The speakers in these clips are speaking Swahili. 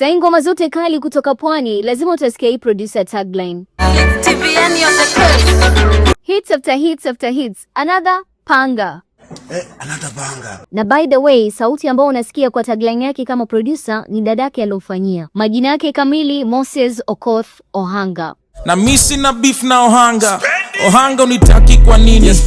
Sai ngoma zote kali kutoka Pwani, lazima utasikia hii producer tagline. Tiviani on the coast. Hits after hits after hits. Another panga. Another panga. Na by the way, sauti ambayo unasikia kwa tagline yake kama producer ni dadake aliyofanyia. Majina yake kamili Moses Okoth Ohanga. Na misi na beef na Ohanga. Ohanga unitaki kwa nini? Yes,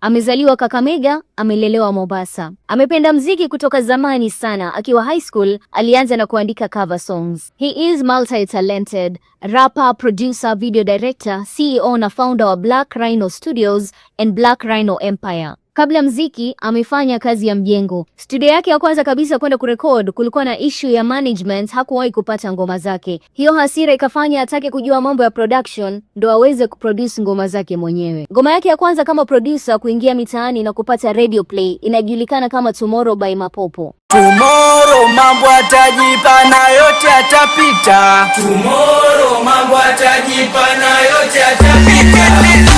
amezaliwa Kakamega, amelelewa Mombasa. Amependa mziki kutoka zamani sana. Akiwa high school, alianza na kuandika cover songs. He is multi-talented, rapper, producer, video director, CEO na founder wa Black Rhino Studios and Black Rhino Empire. Kabla mziki, amefanya kazi ya mjengo. Studio yake ya kwanza kabisa kwenda kurekod, kulikuwa na issue ya management, hakuwahi kupata ngoma zake. Hiyo hasira ikafanya atake kujua mambo ya production, ndo aweze kuproduce ngoma zake mwenyewe. Ngoma yake ya kwanza kama producer kuingia mitaani na kupata radio play inajulikana kama Tomorrow by Mapopo. Tomorrow mambo atajipa na yote atapita. Tomorrow mambo atajipa na yote atapita.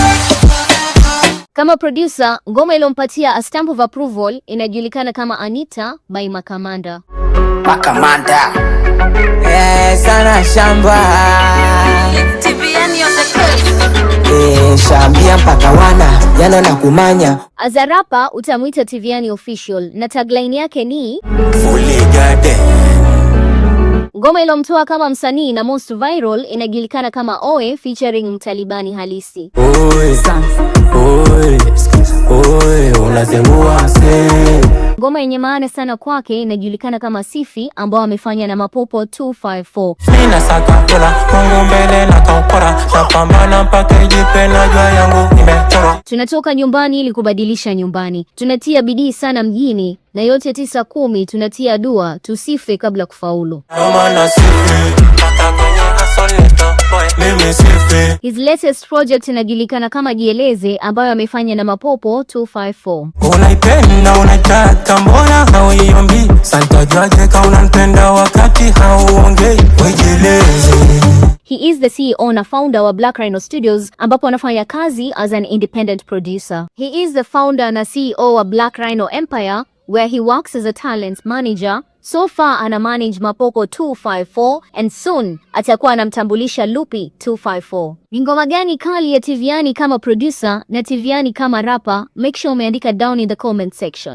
Kama producer, ngoma ilompatia a stamp of approval inajulikana kama Anita by Makamanda. Makamanda. Sana shamba. Tiviani on the coast. Shambia mpaka wana, yana na kumanya. As a rapper, utamuita Tiviani official na tagline yake ni Fully Garden. Ngoma ilomtoa kama msanii na most viral inajulikana kama Oe featuring Mtalibani halisi. Unazengua se. Ngoma yenye maana sana kwake inajulikana kama Sifi ambao amefanya na Mapopo 254. Mina saka dola, Mungu mbele na kaupora. Napambana mpaka ijipe na jua yangu imechora. Tunatoka nyumbani ili kubadilisha nyumbani. Tunatia bidii sana mjini na yote 9-10 tunatia dua tusife kabla kufaulu. His latest project inajulikana kama Jieleze ambayo amefanya na Mapopo 254. Unaipenda unataka mbona hauiombi? Santa George ka unanipenda wakati hauongei. Jieleze. He is the CEO na founder wa Black Rhino Studios ambapo anafanya kazi as an independent producer. He is the founder na CEO wa Black Rhino Empire where he works as a talent manager. So far ana manage Mapopo 254 and soon atakuwa anamtambulisha Lupi 254. Ni ngoma gani kali ya Tiviani kama producer na Tiviani kama rapper? Make sure umeandika down in the comment section.